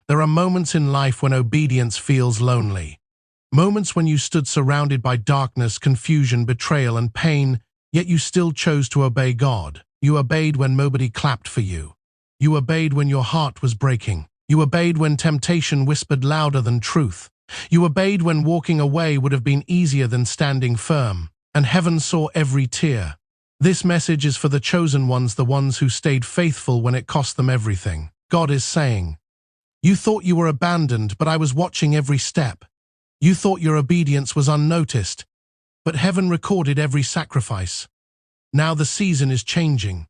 There are moments in life when obedience feels lonely. Moments when you stood surrounded by darkness, confusion, betrayal, and pain, yet you still chose to obey God. You obeyed when nobody clapped for you. You obeyed when your heart was breaking. You obeyed when temptation whispered louder than truth. You obeyed when walking away would have been easier than standing firm. And heaven saw every tear. This message is for the chosen ones, the ones who stayed faithful when it cost them everything. God is saying, "You thought you were abandoned, but I was watching every step. You thought your obedience was unnoticed, but heaven recorded every sacrifice. Now the season is changing.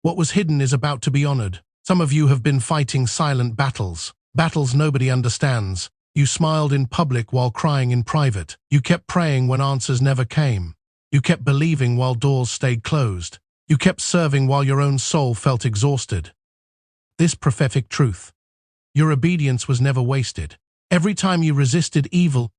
What was hidden is about to be honored. Some of you have been fighting silent battles, battles nobody understands. You smiled in public while crying in private. You kept praying when answers never came. You kept believing while doors stayed closed. You kept serving while your own soul felt exhausted. This prophetic truth: your obedience was never wasted. Every time you resisted evil,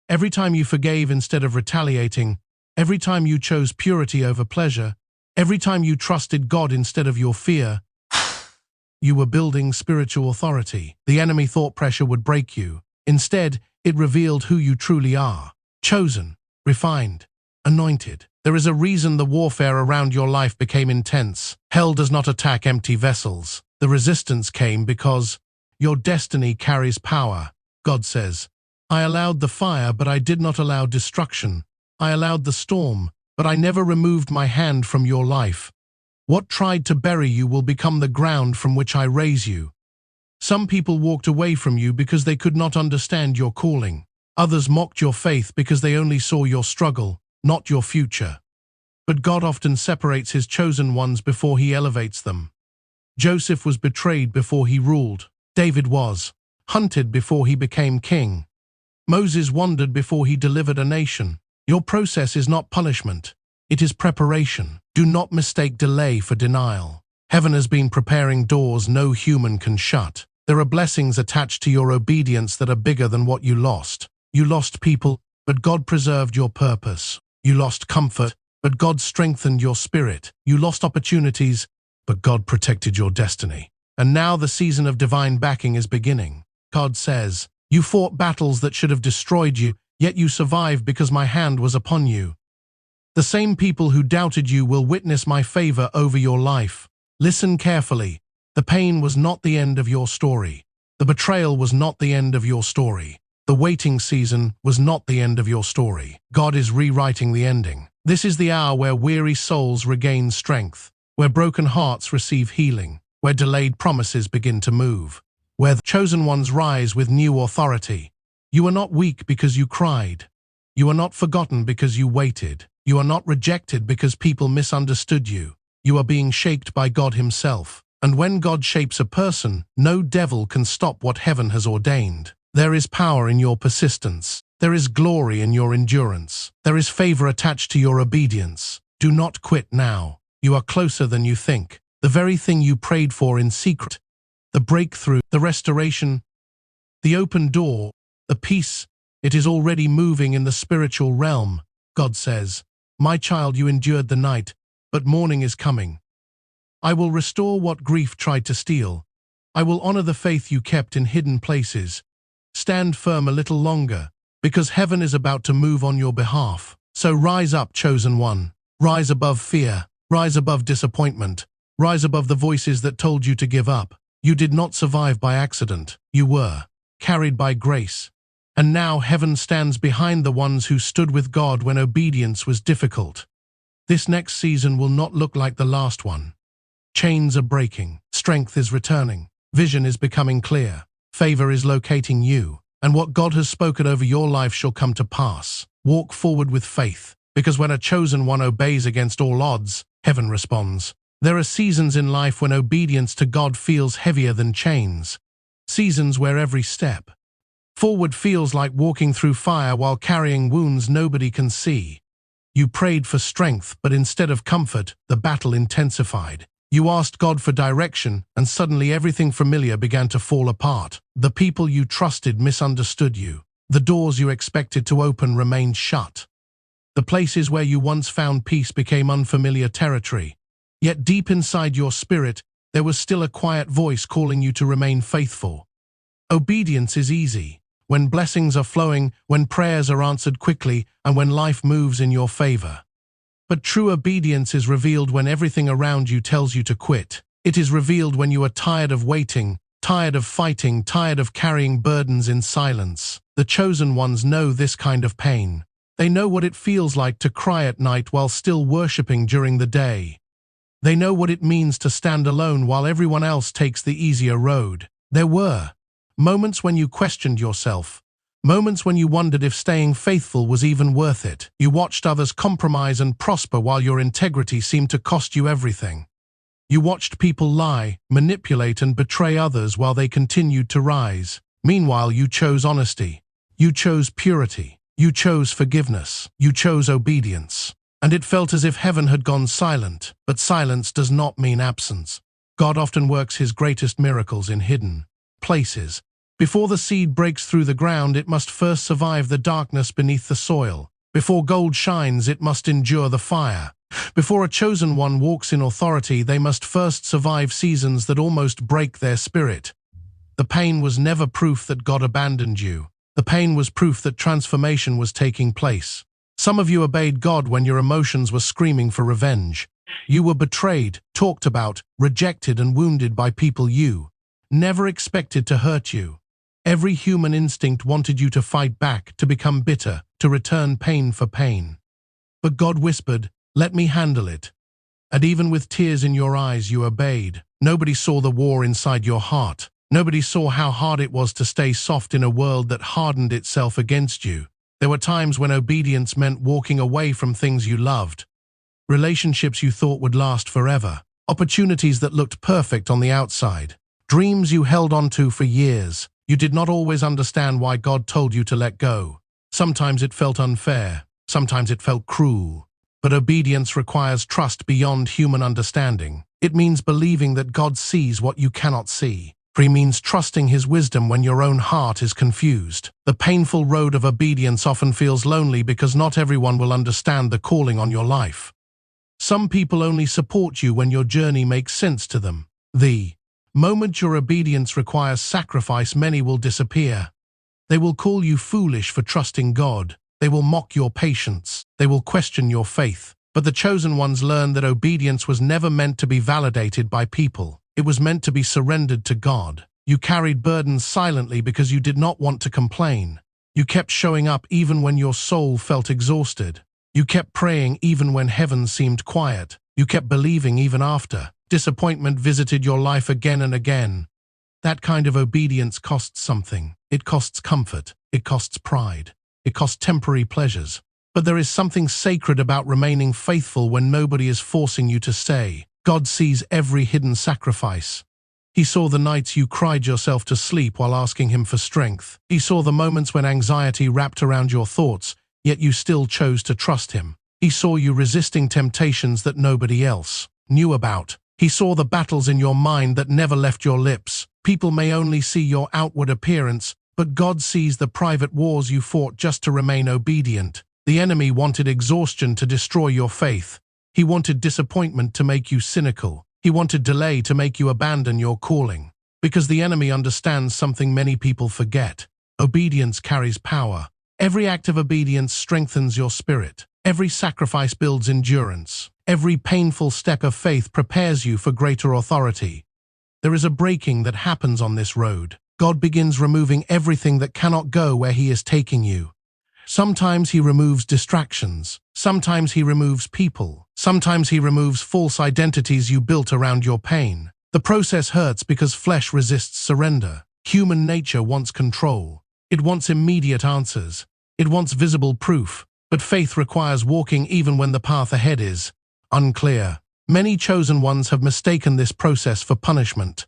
every time you forgave instead of retaliating, every time you chose purity over pleasure, every time you trusted God instead of your fear, you were building spiritual authority. The enemy thought pressure would break you. Instead, it revealed who you truly are: chosen, refined, anointed. There is a reason the warfare around your life became intense. Hell does not attack empty vessels. The resistance came because your destiny carries power. God says, "I allowed the fire, but I did not allow destruction. I allowed the storm, but I never removed my hand from your life. What tried to bury you will become the ground from which I raise you." Some people walked away from you because they could not understand your calling. Others mocked your faith because they only saw your struggle, not your future. But God often separates his chosen ones before he elevates them. Joseph was betrayed before he ruled. David was hunted before he became king. Moses wandered before he delivered a nation. Your process is not punishment. It is preparation. Do not mistake delay for denial. Heaven has been preparing doors no human can shut. There are blessings attached to your obedience that are bigger than what you lost. You lost people, but God preserved your purpose. You lost comfort, but God strengthened your spirit. You lost opportunities, but God protected your destiny. And now the season of divine backing is beginning. God says, "You fought battles that should have destroyed you, yet you survived because my hand was upon you." The same people who doubted you will witness my favor over your life. Listen carefully. The pain was not the end of your story. The betrayal was not the end of your story. The waiting season was not the end of your story. God is rewriting the ending. This is the hour where weary souls regain strength, where broken hearts receive healing, where delayed promises begin to move, where the chosen ones rise with new authority. You are not weak because you cried. You are not forgotten because you waited. You are not rejected because people misunderstood you. You are being shaped by God himself. And when God shapes a person, no devil can stop what heaven has ordained. There is power in your persistence. There is glory in your endurance. There is favor attached to your obedience. Do not quit now. You are closer than you think. The very thing you prayed for in secret, the breakthrough, the restoration, the open door, the peace, it is already moving in the spiritual realm. God says, "My child, you endured the night, but morning is coming. I will restore what grief tried to steal. I will honor the faith you kept in hidden places. Stand firm a little longer, because heaven is about to move on your behalf. So rise up, chosen one. Rise above fear. Rise above disappointment. Rise above the voices that told you to give up. You did not survive by accident. You were carried by grace. And now heaven stands behind the ones who stood with God when obedience was difficult. This next season will not look like the last one. Chains are breaking. Strength is returning. Vision is becoming clear. Favor is locating you. And what God has spoken over your life shall come to pass. Walk forward with faith, because when a chosen one obeys against all odds, heaven responds. There are seasons in life when obedience to God feels heavier than chains. Seasons where every step forward feels like walking through fire while carrying wounds nobody can see. You prayed for strength, but instead of comfort, the battle intensified. You asked God for direction, and suddenly everything familiar began to fall apart. The people you trusted misunderstood you. The doors you expected to open remained shut. The places where you once found peace became unfamiliar territory. Yet deep inside your spirit, there was still a quiet voice calling you to remain faithful. Obedience is easy. When blessings are flowing, when prayers are answered quickly, and when life moves in your favor. But true obedience is revealed when everything around you tells you to quit. It is revealed when you are tired of waiting, tired of fighting, tired of carrying burdens in silence. The chosen ones know this kind of pain. They know what it feels like to cry at night while still worshiping during the day. They know what it means to stand alone while everyone else takes the easier road. There were moments when you questioned yourself, moments when you wondered if staying faithful was even worth it. You watched others compromise and prosper while your integrity seemed to cost you everything. You watched people lie, manipulate, and betray others while they continued to rise. Meanwhile, you chose honesty. You chose purity. You chose forgiveness. You chose obedience. And it felt as if heaven had gone silent. But silence does not mean absence. God often works his greatest miracles in hidden places. Before the seed breaks through the ground, it must first survive the darkness beneath the soil. Before gold shines, it must endure the fire. Before a chosen one walks in authority, they must first survive seasons that almost break their spirit. The pain was never proof that God abandoned you. The pain was proof that transformation was taking place. Some of you obeyed God when your emotions were screaming for revenge. You were betrayed, talked about, rejected, and wounded by people you never expected to hurt you. Every human instinct wanted you to fight back, to become bitter, to return pain for pain. But God whispered, "Let me handle it." And even with tears in your eyes, you obeyed. Nobody saw the war inside your heart. Nobody saw how hard it was to stay soft in a world that hardened itself against you. There were times when obedience meant walking away from things you loved, relationships you thought would last forever, opportunities that looked perfect on the outside, dreams you held onto for years. You did not always understand why God told you to let go. Sometimes it felt unfair. Sometimes it felt cruel. But obedience requires trust beyond human understanding. It means believing that God sees what you cannot see. For he means trusting his wisdom when your own heart is confused. The painful road of obedience often feels lonely because not everyone will understand the calling on your life. Some people only support you when your journey makes sense to them. The moment your obedience requires sacrifice, many will disappear. They will call you foolish for trusting God. They will mock your patience. They will question your faith. But the chosen ones learned that obedience was never meant to be validated by people. It was meant to be surrendered to God. You carried burdens silently because you did not want to complain. You kept showing up even when your soul felt exhausted. You kept praying even when heaven seemed quiet. You kept believing even after disappointment visited your life again and again. That kind of obedience costs something. It costs comfort. It costs pride. It costs temporary pleasures. But there is something sacred about remaining faithful when nobody is forcing you to stay. God sees every hidden sacrifice. He saw the nights you cried yourself to sleep while asking him for strength. He saw the moments when anxiety wrapped around your thoughts, yet you still chose to trust him. He saw you resisting temptations that nobody else knew about. He saw the battles in your mind that never left your lips. People may only see your outward appearance, but God sees the private wars you fought just to remain obedient. The enemy wanted exhaustion to destroy your faith. He wanted disappointment to make you cynical. He wanted delay to make you abandon your calling. Because the enemy understands something many people forget. Obedience carries power. Every act of obedience strengthens your spirit. Every sacrifice builds endurance. Every painful step of faith prepares you for greater authority. There is a breaking that happens on this road. God begins removing everything that cannot go where he is taking you. Sometimes he removes distractions. Sometimes he removes people. Sometimes he removes false identities you built around your pain. The process hurts because flesh resists surrender. Human nature wants control. It wants immediate answers. It wants visible proof. But faith requires walking even when the path ahead is unclear. Many chosen ones have mistaken this process for punishment.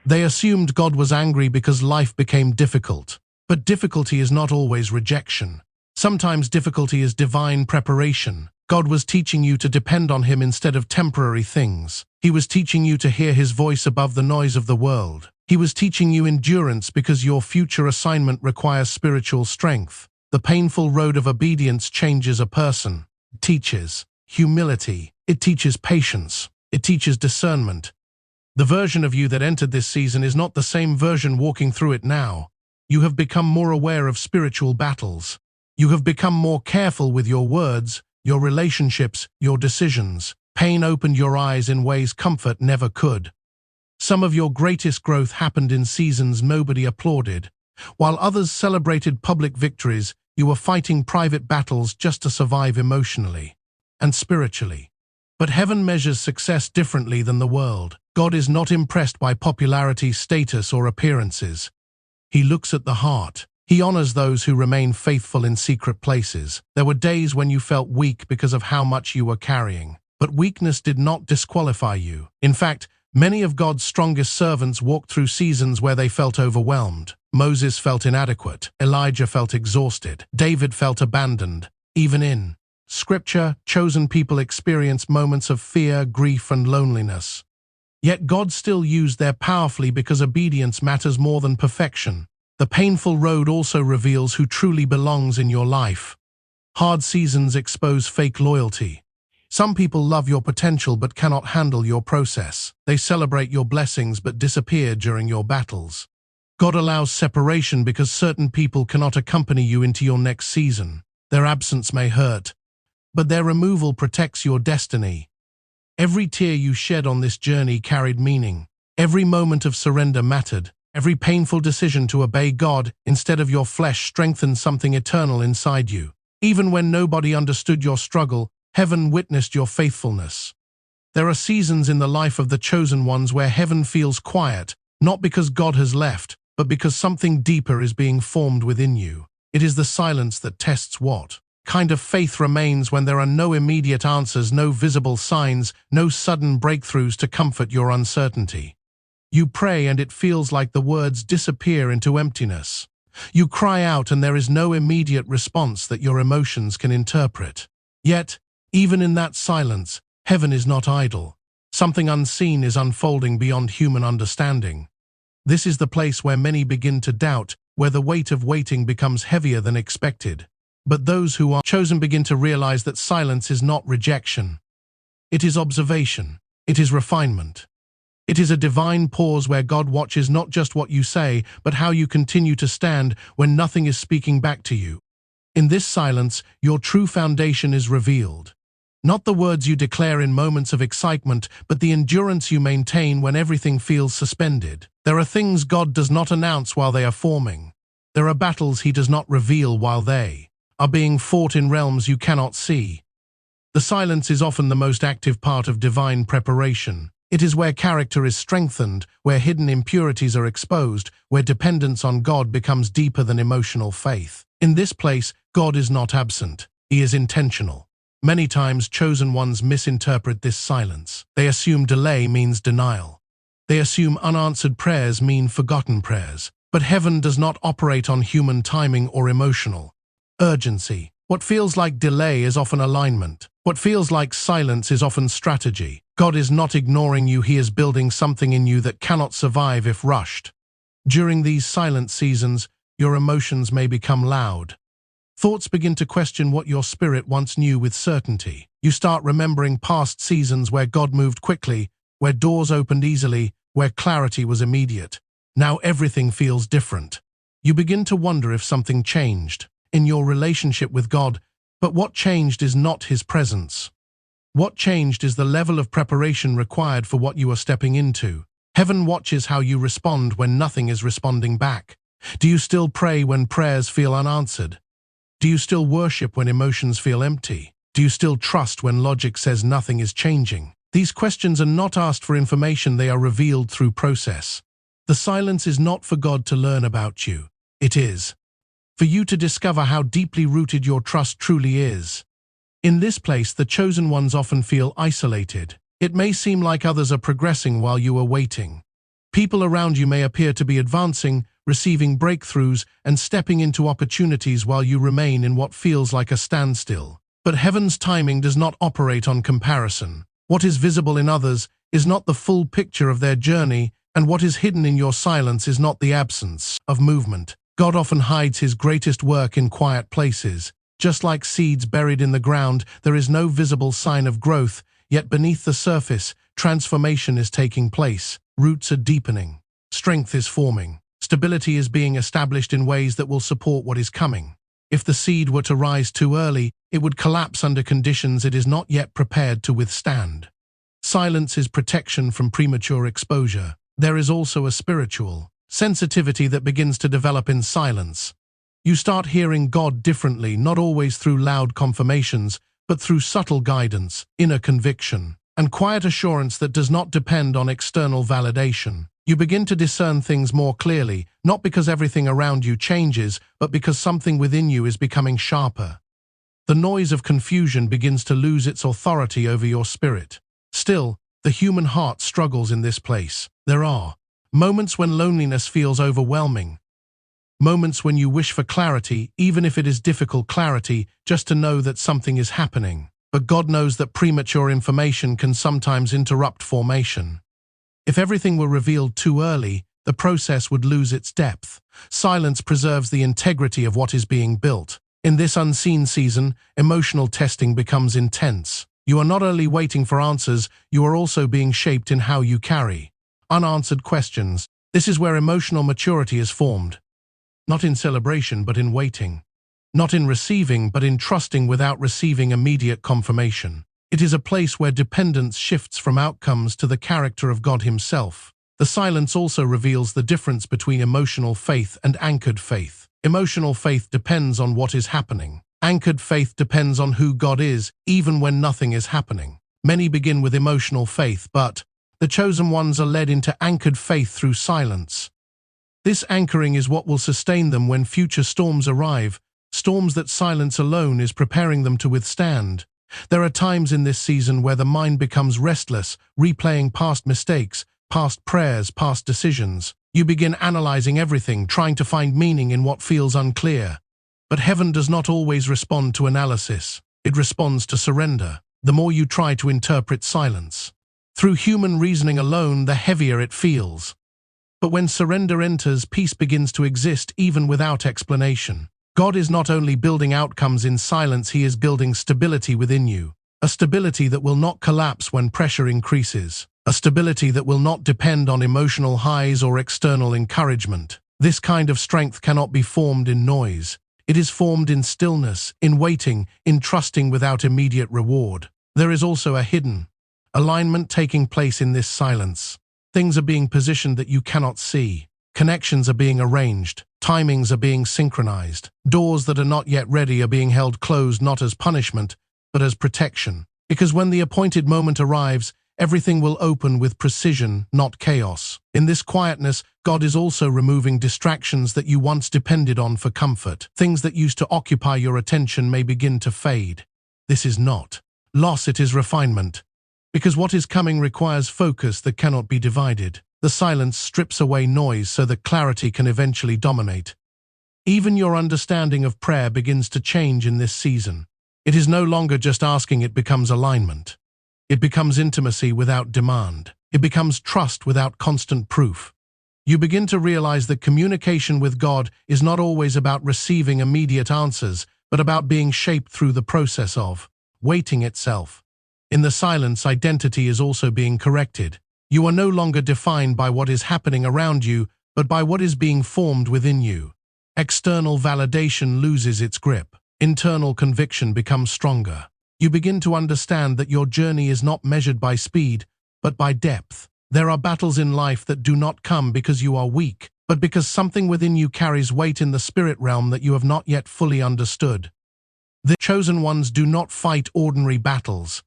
They assumed God was angry because life became difficult. But difficulty is not always rejection. Sometimes difficulty is divine preparation. God was teaching you to depend on him instead of temporary things. He was teaching you to hear his voice above the noise of the world. He was teaching you endurance because your future assignment requires spiritual strength. The painful road of obedience changes a person. It teaches humility. It teaches patience. It teaches discernment. The version of you that entered this season is not the same version walking through it now. You have become more aware of spiritual battles. You have become more careful with your words, your relationships, your decisions. Pain opened your eyes in ways comfort never could. Some of your greatest growth happened in seasons nobody applauded. While others celebrated public victories, you were fighting private battles just to survive emotionally and spiritually. But heaven measures success differently than the world. God is not impressed by popularity, status, or appearances. He looks at the heart. He honors those who remain faithful in secret places. There were days when you felt weak because of how much you were carrying. But weakness did not disqualify you. In fact, many of God's strongest servants walked through seasons where they felt overwhelmed. Moses felt inadequate. Elijah felt exhausted. David felt abandoned. Even in Scripture, chosen people experienced moments of fear, grief, and loneliness. Yet God still used them powerfully because obedience matters more than perfection. The painful road also reveals who truly belongs in your life. Hard seasons expose fake loyalty. Some people love your potential but cannot handle your process. They celebrate your blessings but disappear during your battles. God allows separation because certain people cannot accompany you into your next season. Their absence may hurt, but their removal protects your destiny. Every tear you shed on this journey carried meaning. Every moment of surrender mattered. Every painful decision to obey God instead of your flesh strengthened something eternal inside you. Even when nobody understood your struggle, heaven witnessed your faithfulness. There are seasons in the life of the chosen ones where heaven feels quiet, not because God has left, but because something deeper is being formed within you. It is the silence that tests what kind of faith remains when there are no immediate answers, no visible signs, no sudden breakthroughs to comfort your uncertainty. You pray and it feels like the words disappear into emptiness. You cry out and there is no immediate response that your emotions can interpret. Yet, even in that silence, heaven is not idle. Something unseen is unfolding beyond human understanding. This is the place where many begin to doubt, where the weight of waiting becomes heavier than expected. But those who are chosen begin to realize that silence is not rejection. It is observation. It is refinement. It is a divine pause where God watches not just what you say, but how you continue to stand when nothing is speaking back to you. In this silence, your true foundation is revealed. Not the words you declare in moments of excitement, but the endurance you maintain when everything feels suspended. There are things God does not announce while they are forming. There are battles He does not reveal while they are being fought in realms you cannot see. The silence is often the most active part of divine preparation. It is where character is strengthened, where hidden impurities are exposed, where dependence on God becomes deeper than emotional faith. In this place, God is not absent. He is intentional. Many times, chosen ones misinterpret this silence. They assume delay means denial. They assume unanswered prayers mean forgotten prayers. But heaven does not operate on human timing or emotional urgency. What feels like delay is often alignment. What feels like silence is often strategy. God is not ignoring you. He is building something in you that cannot survive if rushed. During these silent seasons, your emotions may become loud. Thoughts begin to question what your spirit once knew with certainty. You start remembering past seasons where God moved quickly, where doors opened easily, where clarity was immediate. Now everything feels different. You begin to wonder if something changed in your relationship with God, but what changed is not His presence. What changed is the level of preparation required for what you are stepping into. Heaven watches how you respond when nothing is responding back. Do you still pray when prayers feel unanswered? Do you still worship when emotions feel empty? Do you still trust when logic says nothing is changing? These questions are not asked for information, they are revealed through process. The silence is not for God to learn about you. It is for you to discover how deeply rooted your trust truly is. In this place, the chosen ones often feel isolated. It may seem like others are progressing while you are waiting. People around you may appear to be advancing, receiving breakthroughs, and stepping into opportunities while you remain in what feels like a standstill. But heaven's timing does not operate on comparison. What is visible in others is not the full picture of their journey, and what is hidden in your silence is not the absence of movement. God often hides His greatest work in quiet places. Just like seeds buried in the ground, there is no visible sign of growth, yet beneath the surface, transformation is taking place. Roots are deepening. Strength is forming. Stability is being established in ways that will support what is coming. If the seed were to rise too early, it would collapse under conditions it is not yet prepared to withstand. Silence is protection from premature exposure. There is also a spiritual sensitivity that begins to develop in silence. You start hearing God differently, not always through loud confirmations, but through subtle guidance, inner conviction, and quiet assurance that does not depend on external validation. You begin to discern things more clearly, not because everything around you changes, but because something within you is becoming sharper. The noise of confusion begins to lose its authority over your spirit. Still, the human heart struggles in this place. There are moments when loneliness feels overwhelming. Moments when you wish for clarity, even if it is difficult clarity, just to know that something is happening. But God knows that premature information can sometimes interrupt formation. If everything were revealed too early, the process would lose its depth. Silence preserves the integrity of what is being built. In this unseen season, emotional testing becomes intense. You are not only waiting for answers, you are also being shaped in how you carry unanswered questions. This is where emotional maturity is formed. Not in celebration, but in waiting. Not in receiving, but in trusting without receiving immediate confirmation. It is a place where dependence shifts from outcomes to the character of God Himself. The silence also reveals the difference between emotional faith and anchored faith. Emotional faith depends on what is happening. Anchored faith depends on who God is, even when nothing is happening. Many begin with emotional faith, but the chosen ones are led into anchored faith through silence. This anchoring is what will sustain them when future storms arrive, storms that silence alone is preparing them to withstand. There are times in this season where the mind becomes restless, replaying past mistakes, past prayers, past decisions. You begin analyzing everything, trying to find meaning in what feels unclear. But heaven does not always respond to analysis. It responds to surrender. The more you try to interpret silence through human reasoning alone, the heavier it feels. But when surrender enters, peace begins to exist even without explanation. God is not only building outcomes in silence, He is building stability within you. A stability that will not collapse when pressure increases. A stability that will not depend on emotional highs or external encouragement. This kind of strength cannot be formed in noise. It is formed in stillness, in waiting, in trusting without immediate reward. There is also a hidden alignment taking place in this silence. Things are being positioned that you cannot see. Connections are being arranged. Timings are being synchronized. Doors that are not yet ready are being held closed not as punishment, but as protection. Because when the appointed moment arrives, everything will open with precision, not chaos. In this quietness, God is also removing distractions that you once depended on for comfort. Things that used to occupy your attention may begin to fade. This is not loss, it is refinement. Because what is coming requires focus that cannot be divided. The silence strips away noise so that clarity can eventually dominate. Even your understanding of prayer begins to change in this season. It is no longer just asking, it becomes alignment. It becomes intimacy without demand. It becomes trust without constant proof. You begin to realize that communication with God is not always about receiving immediate answers, but about being shaped through the process of waiting itself. In the silence, identity is also being corrected. You are no longer defined by what is happening around you, but by what is being formed within you. External validation loses its grip. Internal conviction becomes stronger. You begin to understand that your journey is not measured by speed, but by depth. There are battles in life that do not come because you are weak, but because something within you carries weight in the spirit realm that you have not yet fully understood. The chosen ones do not fight ordinary battles.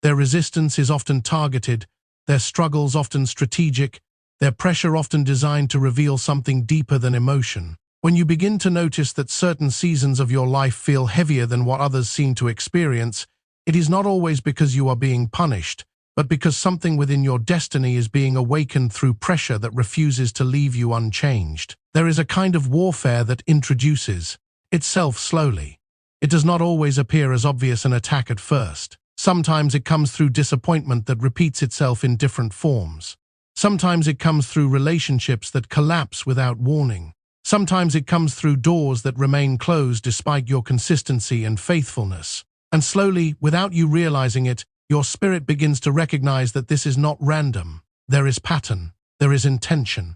Their resistance is often targeted, their struggles often strategic, their pressure often designed to reveal something deeper than emotion. When you begin to notice that certain seasons of your life feel heavier than what others seem to experience, it is not always because you are being punished, but because something within your destiny is being awakened through pressure that refuses to leave you unchanged. There is a kind of warfare that introduces itself slowly. It does not always appear as obvious an attack at first. Sometimes it comes through disappointment that repeats itself in different forms. Sometimes it comes through relationships that collapse without warning. Sometimes it comes through doors that remain closed despite your consistency and faithfulness. And slowly, without you realizing it, your spirit begins to recognize that this is not random. There is pattern. there is intention.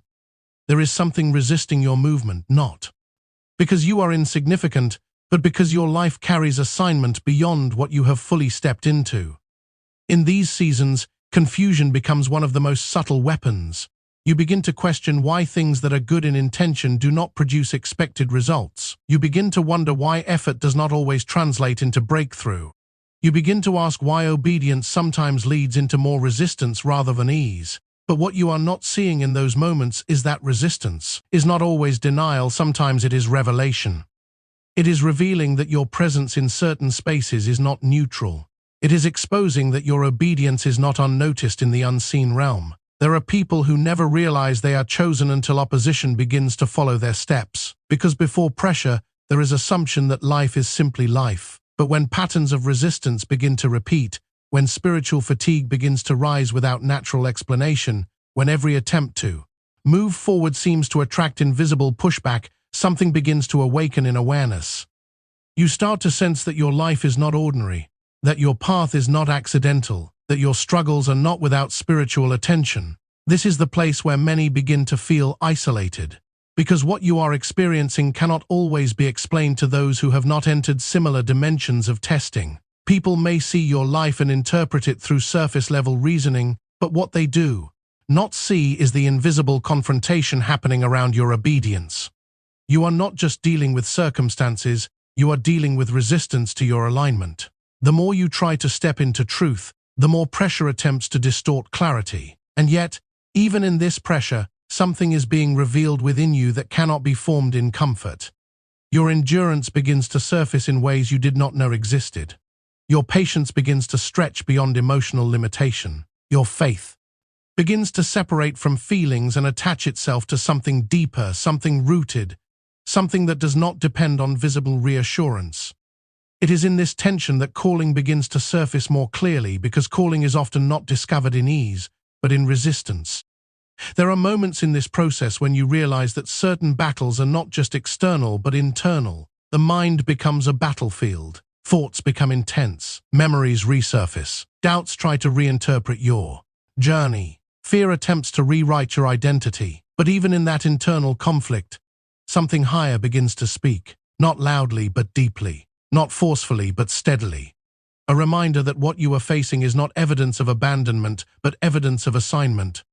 There is something resisting your movement, not because you are insignificant, but because your life carries assignment beyond what you have fully stepped into. In these seasons, confusion becomes one of the most subtle weapons. You begin to question why things that are good in intention do not produce expected results. You begin to wonder why effort does not always translate into breakthrough. You begin to ask why obedience sometimes leads into more resistance rather than ease. But what you are not seeing in those moments is that resistance is not always denial, sometimes it is revelation. It is revealing that your presence in certain spaces is not neutral. It is exposing that your obedience is not unnoticed in the unseen realm. There are people who never realize they are chosen until opposition begins to follow their steps. Because before pressure, there is assumption that life is simply life. But when patterns of resistance begin to repeat, when spiritual fatigue begins to rise without natural explanation, when every attempt to move forward seems to attract invisible pushback, something begins to awaken in awareness. You start to sense that your life is not ordinary, that your path is not accidental, that your struggles are not without spiritual attention. This is the place where many begin to feel isolated, because what you are experiencing cannot always be explained to those who have not entered similar dimensions of testing. People may see your life and interpret it through surface-level reasoning, but what they do not see is the invisible confrontation happening around your obedience. You are not just dealing with circumstances, you are dealing with resistance to your alignment. The more you try to step into truth, the more pressure attempts to distort clarity. And yet, even in this pressure, something is being revealed within you that cannot be formed in comfort. Your endurance begins to surface in ways you did not know existed. Your patience begins to stretch beyond emotional limitation. Your faith begins to separate from feelings and attach itself to something deeper, something rooted, something that does not depend on visible reassurance. It is in this tension that calling begins to surface more clearly, because calling is often not discovered in ease, but in resistance. There are moments in this process when you realize that certain battles are not just external but internal. The mind becomes a battlefield. Thoughts become intense. Memories resurface. Doubts try to reinterpret your journey. Fear attempts to rewrite your identity. But even in that internal conflict, something higher begins to speak. Not loudly but deeply. Not forcefully but steadily. A reminder that what you are facing is not evidence of abandonment, but evidence of assignment.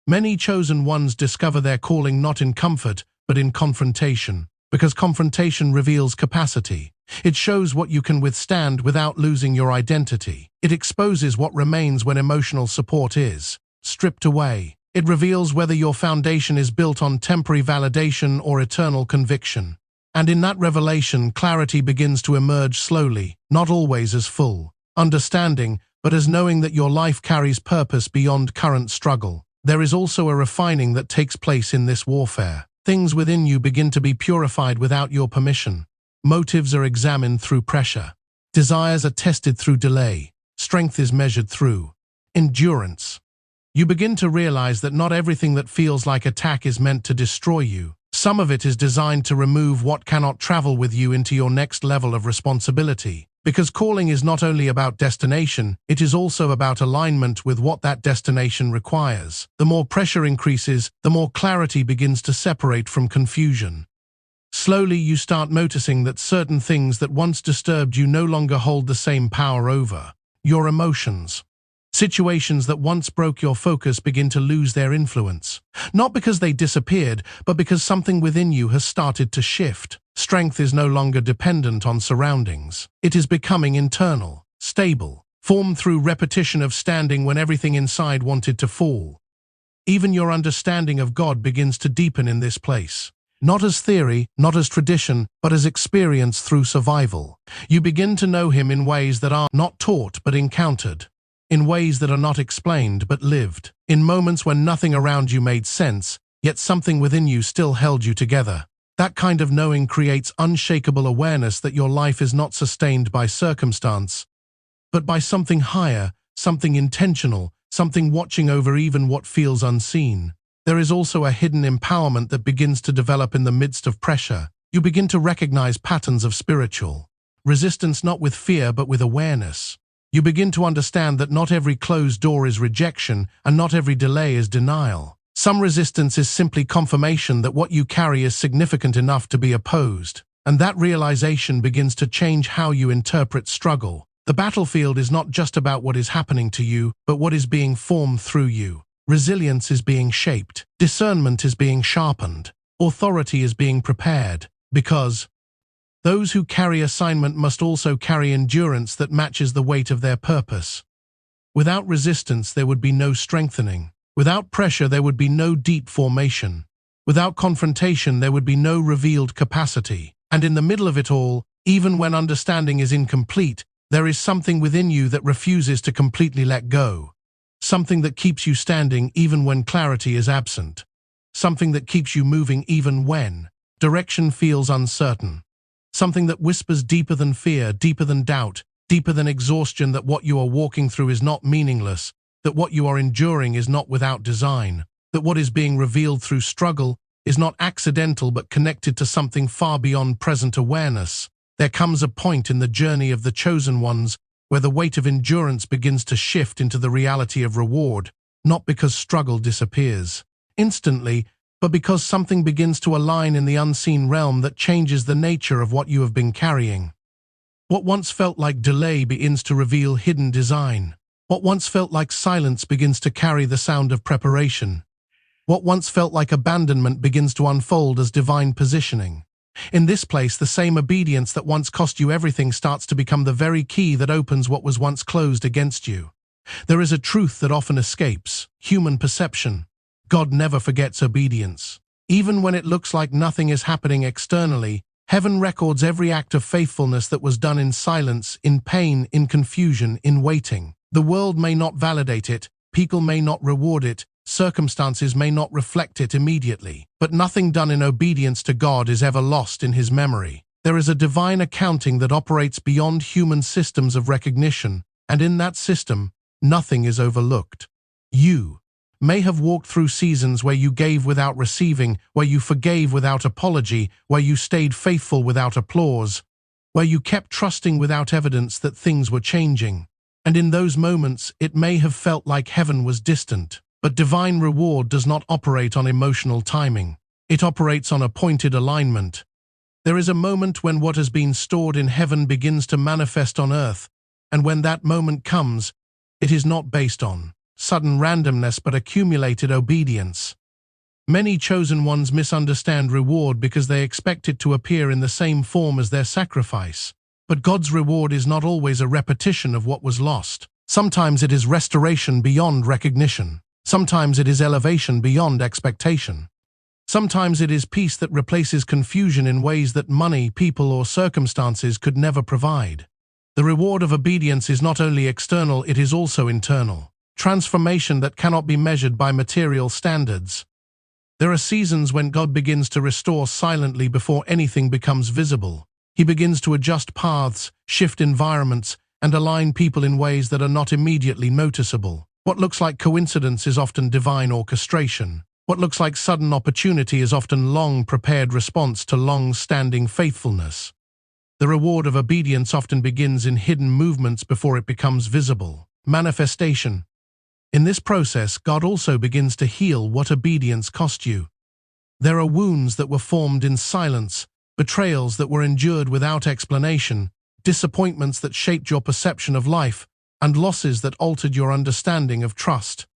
Many chosen ones discover their calling not in comfort, but in confrontation, because confrontation reveals capacity. It shows what you can withstand without losing your identity. It exposes what remains when emotional support is stripped away. It reveals whether your foundation is built on temporary validation or eternal conviction. And in that revelation, clarity begins to emerge slowly, not always as full understanding, but as knowing that your life carries purpose beyond current struggle. There is also a refining that takes place in this warfare. Things within you begin to be purified without your permission. Motives are examined through pressure. Desires are tested through delay. Strength is measured through endurance. You begin to realize that not everything that feels like attack is meant to destroy you. Some of it is designed to remove what cannot travel with you into your next level of responsibility. Because calling is not only about destination, it is also about alignment with what that destination requires. The more pressure increases, the more clarity begins to separate from confusion. Slowly you start noticing that certain things that once disturbed you no longer hold the same power over your emotions. Situations that once broke your focus begin to lose their influence. Not because they disappeared, but because something within you has started to shift. Strength is no longer dependent on surroundings. It is becoming internal, stable, formed through repetition of standing when everything inside wanted to fall. Even your understanding of God begins to deepen in this place. Not as theory, not as tradition, but as experience through survival. You begin to know Him in ways that are not taught but encountered. In ways that are not explained but lived. In moments when nothing around you made sense, yet something within you still held you together. That kind of knowing creates unshakable awareness that your life is not sustained by circumstance, but by something higher, something intentional, something watching over even what feels unseen. There is also a hidden empowerment that begins to develop in the midst of pressure. You begin to recognize patterns of spiritual resistance, not with fear but with awareness. You begin to understand that not every closed door is rejection and not every delay is denial. Some resistance is simply confirmation that what you carry is significant enough to be opposed, and that realization begins to change how you interpret struggle. The battlefield is not just about what is happening to you, but what is being formed through you. Resilience is being shaped, discernment is being sharpened, authority is being prepared, because those who carry assignment must also carry endurance that matches the weight of their purpose. Without resistance, there would be no strengthening. Without pressure, there would be no deep formation. Without confrontation, there would be no revealed capacity. And in the middle of it all, even when understanding is incomplete, there is something within you that refuses to completely let go. Something that keeps you standing even when clarity is absent. Something that keeps you moving even when direction feels uncertain. Something that whispers deeper than fear, deeper than doubt, deeper than exhaustion, that what you are walking through is not meaningless, that what you are enduring is not without design, that what is being revealed through struggle is not accidental but connected to something far beyond present awareness. There comes a point in the journey of the chosen ones where the weight of endurance begins to shift into the reality of reward, not because struggle disappears instantly, but because something begins to align in the unseen realm that changes the nature of what you have been carrying. What once felt like delay begins to reveal hidden design. What once felt like silence begins to carry the sound of preparation. What once felt like abandonment begins to unfold as divine positioning. In this place, the same obedience that once cost you everything starts to become the very key that opens what was once closed against you. There is a truth that often escapes human perception. God never forgets obedience. Even when it looks like nothing is happening externally, heaven records every act of faithfulness that was done in silence, in pain, in confusion, in waiting. The world may not validate it, people may not reward it, circumstances may not reflect it immediately, but nothing done in obedience to God is ever lost in His memory. There is a divine accounting that operates beyond human systems of recognition, and in that system, nothing is overlooked. You may have walked through seasons where you gave without receiving, where you forgave without apology, where you stayed faithful without applause, where you kept trusting without evidence that things were changing. And in those moments, it may have felt like heaven was distant. But divine reward does not operate on emotional timing. It operates on appointed alignment. There is a moment when what has been stored in heaven begins to manifest on earth, and when that moment comes, it is not based on sudden randomness but accumulated obedience. Many chosen ones misunderstand reward because they expect it to appear in the same form as their sacrifice. But God's reward is not always a repetition of what was lost. Sometimes it is restoration beyond recognition. Sometimes it is elevation beyond expectation. Sometimes it is peace that replaces confusion in ways that money, people, or circumstances could never provide. The reward of obedience is not only external, it is also internal. Transformation that cannot be measured by material standards. There are seasons when God begins to restore silently before anything becomes visible. He begins to adjust paths, shift environments, and align people in ways that are not immediately noticeable. What looks like coincidence is often divine orchestration. What looks like sudden opportunity is often long-prepared response to long-standing faithfulness. The reward of obedience often begins in hidden movements before it becomes visible. Manifestation. In this process, God also begins to heal what obedience cost you. There are wounds that were formed in silence, betrayals that were endured without explanation, disappointments that shaped your perception of life, and losses that altered your understanding of trust.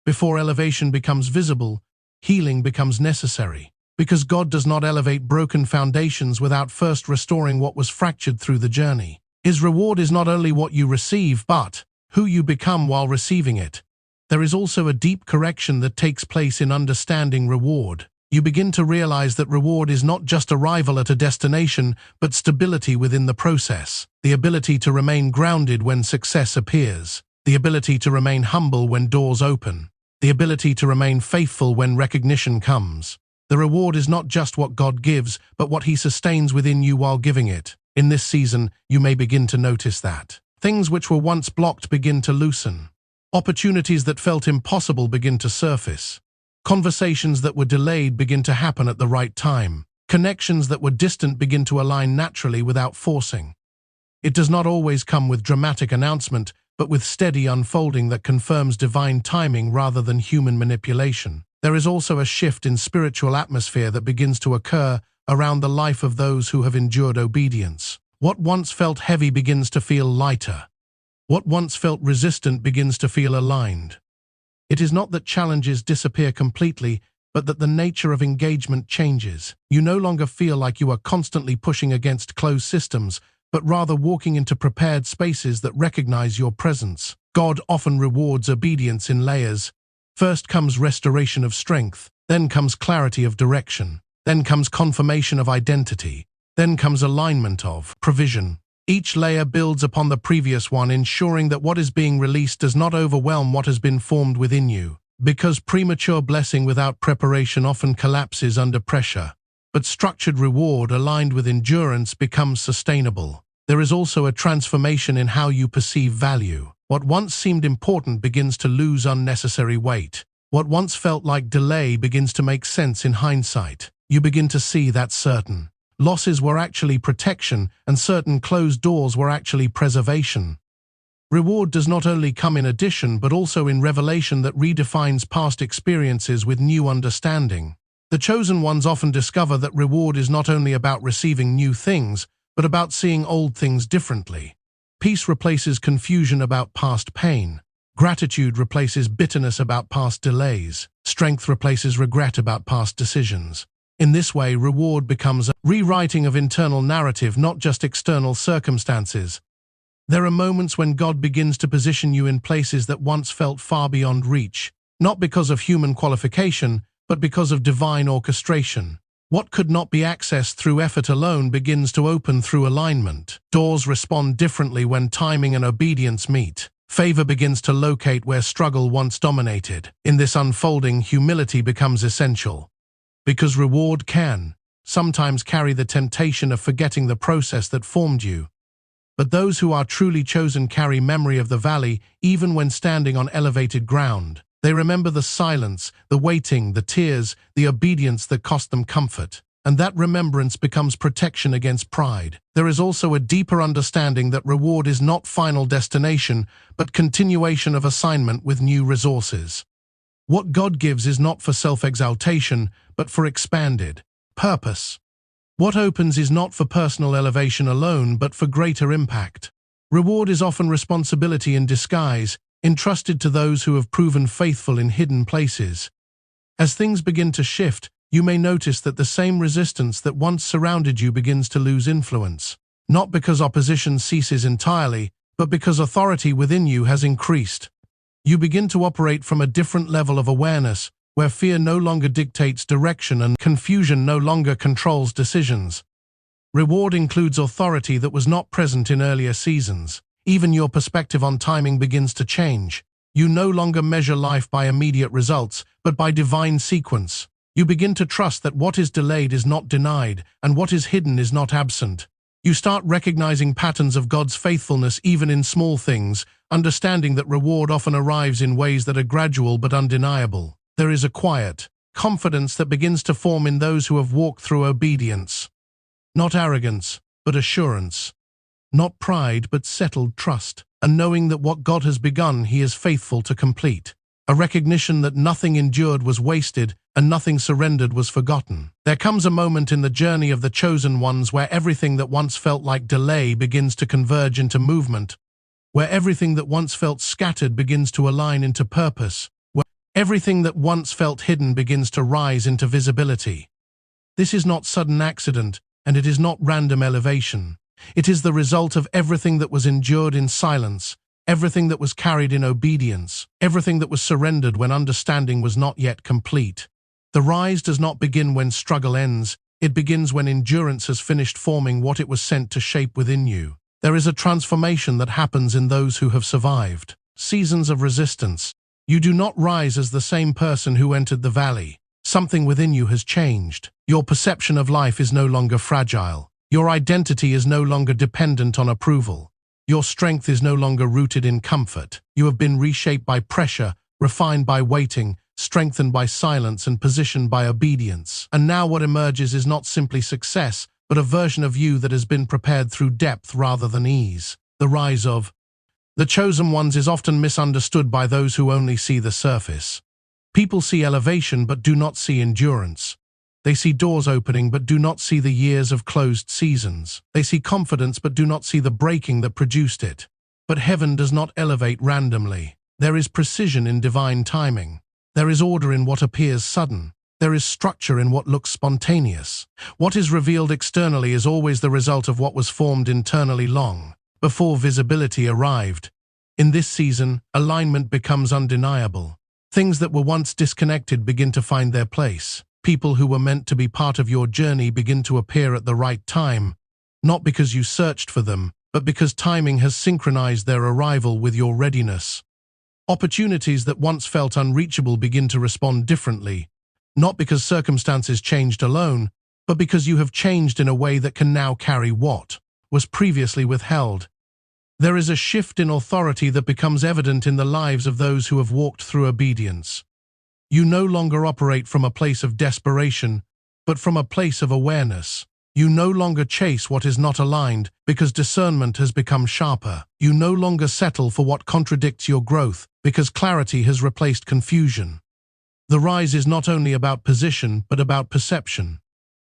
Before elevation becomes visible, healing becomes necessary, because God does not elevate broken foundations without first restoring what was fractured through the journey. His reward is not only what you receive, but who you become while receiving it. There is also a deep correction that takes place in understanding reward. You begin to realize that reward is not just arrival at a destination, but stability within the process. The ability to remain grounded when success appears. The ability to remain humble when doors open. The ability to remain faithful when recognition comes. The reward is not just what God gives, but what He sustains within you while giving it. In this season, you may begin to notice that things which were once blocked begin to loosen. Opportunities that felt impossible begin to surface. Conversations that were delayed begin to happen at the right time. Connections that were distant begin to align naturally without forcing. It does not always come with dramatic announcement, but with steady unfolding that confirms divine timing rather than human manipulation. There is also a shift in spiritual atmosphere that begins to occur around the life of those who have endured obedience. What once felt heavy begins to feel lighter. What once felt resistant begins to feel aligned. It is not that challenges disappear completely, but that the nature of engagement changes. You no longer feel like you are constantly pushing against closed systems, but rather walking into prepared spaces that recognize your presence. God often rewards obedience in layers. First comes restoration of strength, then comes clarity of direction, then comes confirmation of identity, then comes alignment of provision. Each layer builds upon the previous one, ensuring that what is being released does not overwhelm what has been formed within you. Because premature blessing without preparation often collapses under pressure, but structured reward aligned with endurance becomes sustainable. There is also a transformation in how you perceive value. What once seemed important begins to lose unnecessary weight. What once felt like delay begins to make sense in hindsight. You begin to see that certain losses were actually protection and certain closed doors were actually preservation. Reward does not only come in addition but also in revelation that redefines past experiences with new understanding. The chosen ones often discover that reward is not only about receiving new things, but about seeing old things differently. Peace replaces confusion about past pain. Gratitude replaces bitterness about past delays. Strength replaces regret about past decisions. In this way, reward becomes a rewriting of internal narrative, not just external circumstances. There are moments when God begins to position you in places that once felt far beyond reach, not because of human qualification, but because of divine orchestration. What could not be accessed through effort alone begins to open through alignment. Doors respond differently when timing and obedience meet. Favor begins to locate where struggle once dominated. In this unfolding, humility becomes essential. Because reward can sometimes carry the temptation of forgetting the process that formed you. But those who are truly chosen carry memory of the valley even when standing on elevated ground. They remember the silence, the waiting, the tears, the obedience that cost them comfort. And that remembrance becomes protection against pride. There is also a deeper understanding that reward is not final destination, but continuation of assignment with new resources. What God gives is not for self-exaltation, but for expanded purpose. What opens is not for personal elevation alone, but for greater impact. Reward is often responsibility in disguise, entrusted to those who have proven faithful in hidden places. As things begin to shift, you may notice that the same resistance that once surrounded you begins to lose influence. Not because opposition ceases entirely, but because authority within you has increased. You begin to operate from a different level of awareness, where fear no longer dictates direction and confusion no longer controls decisions. Reward includes authority that was not present in earlier seasons. Even your perspective on timing begins to change. You no longer measure life by immediate results, but by divine sequence. You begin to trust that what is delayed is not denied, and what is hidden is not absent. You start recognizing patterns of God's faithfulness even in small things, understanding that reward often arrives in ways that are gradual but undeniable. There is a quiet confidence that begins to form in those who have walked through obedience. Not arrogance, but assurance. Not pride, but settled trust, and knowing that what God has begun, He is faithful to complete. A recognition that nothing endured was wasted and nothing surrendered was forgotten. There comes a moment in the journey of the chosen ones where everything that once felt like delay begins to converge into movement, where everything that once felt scattered begins to align into purpose, where everything that once felt hidden begins to rise into visibility. This is not sudden accident, and it is not random elevation. It is the result of everything that was endured in silence, everything that was carried in obedience, everything that was surrendered when understanding was not yet complete. The rise does not begin when struggle ends, it begins when endurance has finished forming what it was sent to shape within you. There is a transformation that happens in those who have survived seasons of resistance. You do not rise as the same person who entered the valley. Something within you has changed. Your perception of life is no longer fragile. Your identity is no longer dependent on approval. Your strength is no longer rooted in comfort. You have been reshaped by pressure, refined by waiting, strengthened by silence, and positioned by obedience. And now what emerges is not simply success, but a version of you that has been prepared through depth rather than ease. The rise of the chosen ones is often misunderstood by those who only see the surface. People see elevation but do not see endurance. They see doors opening but do not see the years of closed seasons. They see confidence but do not see the breaking that produced it. But heaven does not elevate randomly. There is precision in divine timing. There is order in what appears sudden. There is structure in what looks spontaneous. What is revealed externally is always the result of what was formed internally long before visibility arrived. In this season, alignment becomes undeniable. Things that were once disconnected begin to find their place. People who were meant to be part of your journey begin to appear at the right time, not because you searched for them, but because timing has synchronized their arrival with your readiness. Opportunities that once felt unreachable begin to respond differently, not because circumstances changed alone, but because you have changed in a way that can now carry what was previously withheld. There is a shift in authority that becomes evident in the lives of those who have walked through obedience. You no longer operate from a place of desperation, but from a place of awareness. You no longer chase what is not aligned because discernment has become sharper. You no longer settle for what contradicts your growth because clarity has replaced confusion. The rise is not only about position, but about perception.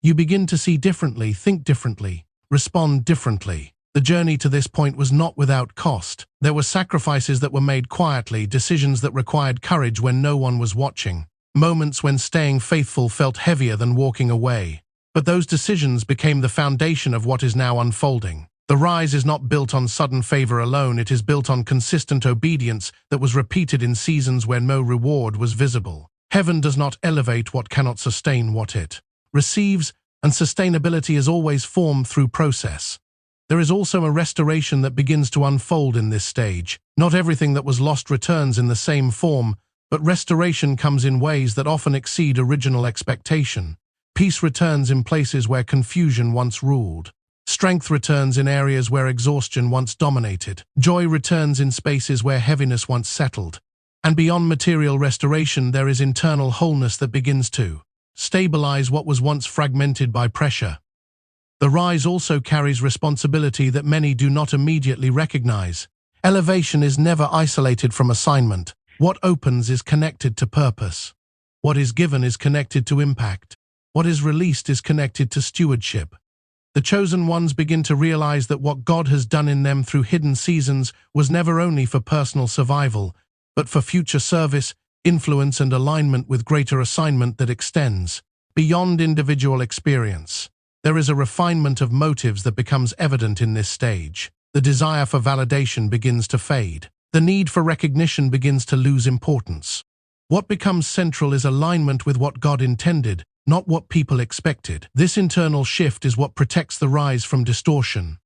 You begin to see differently, think differently, respond differently. The journey to this point was not without cost. There were sacrifices that were made quietly, decisions that required courage when no one was watching, moments when staying faithful felt heavier than walking away. But those decisions became the foundation of what is now unfolding. The rise is not built on sudden favor alone, it is built on consistent obedience that was repeated in seasons where no reward was visible. Heaven does not elevate what cannot sustain what it receives, and sustainability is always formed through process. There is also a restoration that begins to unfold in this stage. Not everything that was lost returns in the same form, but restoration comes in ways that often exceed original expectation. Peace returns in places where confusion once ruled. Strength returns in areas where exhaustion once dominated. Joy returns in spaces where heaviness once settled. And beyond material restoration, there is internal wholeness that begins to stabilize what was once fragmented by pressure. The rise also carries responsibility that many do not immediately recognize. Elevation is never isolated from assignment. What opens is connected to purpose. What is given is connected to impact. What is released is connected to stewardship. The chosen ones begin to realize that what God has done in them through hidden seasons was never only for personal survival, but for future service, influence, and alignment with greater assignment that extends beyond individual experience. There is a refinement of motives that becomes evident in this stage. The desire for validation begins to fade. The need for recognition begins to lose importance. What becomes central is alignment with what God intended, not what people expected. This internal shift is what protects the rise from distortion.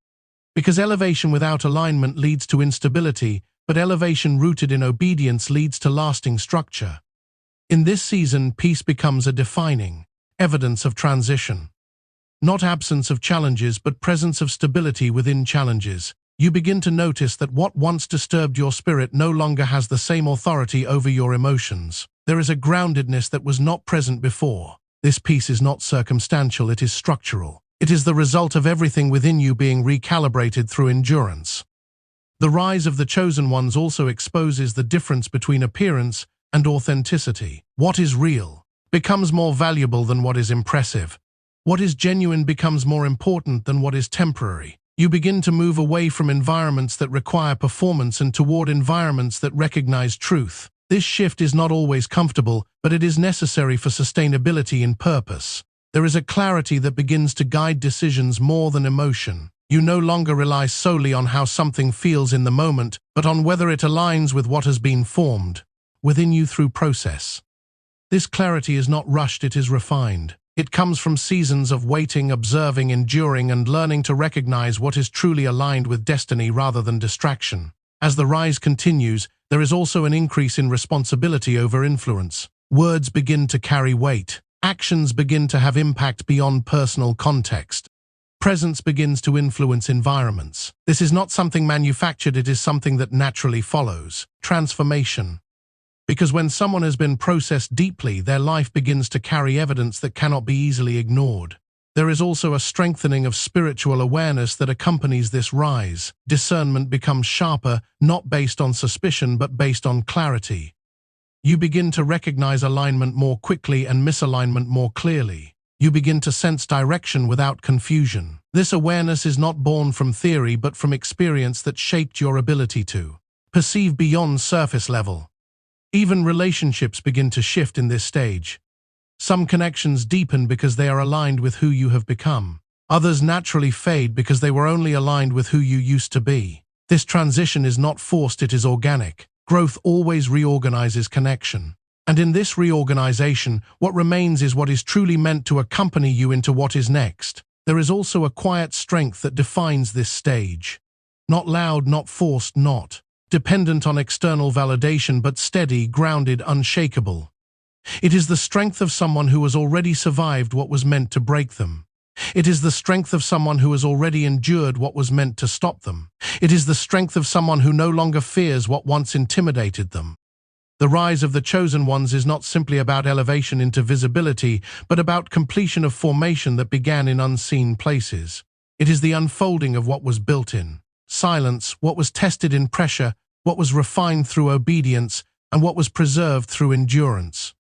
Because elevation without alignment leads to instability, but elevation rooted in obedience leads to lasting structure. In this season, peace becomes a defining evidence of transition. Not absence of challenges, but presence of stability within challenges. You begin to notice that what once disturbed your spirit no longer has the same authority over your emotions. There is a groundedness that was not present before. This peace is not circumstantial, it is structural. It is the result of everything within you being recalibrated through endurance. The rise of the chosen ones also exposes the difference between appearance and authenticity. What is real becomes more valuable than what is impressive. What is genuine becomes more important than what is temporary. You begin to move away from environments that require performance and toward environments that recognize truth. This shift is not always comfortable, but it is necessary for sustainability in purpose. There is a clarity that begins to guide decisions more than emotion. You no longer rely solely on how something feels in the moment, but on whether it aligns with what has been formed within you through process. This clarity is not rushed, it is refined. It comes from seasons of waiting, observing, enduring, and learning to recognize what is truly aligned with destiny rather than distraction. As the rise continues, there is also an increase in responsibility over influence. Words begin to carry weight. Actions begin to have impact beyond personal context. Presence begins to influence environments. This is not something manufactured, it is something that naturally follows. Transformation. Because when someone has been processed deeply, their life begins to carry evidence that cannot be easily ignored. There is also a strengthening of spiritual awareness that accompanies this rise. Discernment becomes sharper, not based on suspicion but based on clarity. You begin to recognize alignment more quickly and misalignment more clearly. You begin to sense direction without confusion. This awareness is not born from theory but from experience that shaped your ability to perceive beyond surface level. Even relationships begin to shift in this stage. Some connections deepen because they are aligned with who you have become. Others naturally fade because they were only aligned with who you used to be. This transition is not forced, it is organic. Growth always reorganizes connection. And in this reorganization, what remains is what is truly meant to accompany you into what is next. There is also a quiet strength that defines this stage. Not loud, not forced, not dependent on external validation, but steady, grounded, unshakable. It is the strength of someone who has already survived what was meant to break them. It is the strength of someone who has already endured what was meant to stop them. It is the strength of someone who no longer fears what once intimidated them. The rise of the chosen ones is not simply about elevation into visibility, but about completion of formation that began in unseen places. It is the unfolding of what was built in silence, what was tested in pressure, what was refined through obedience, and what was preserved through endurance.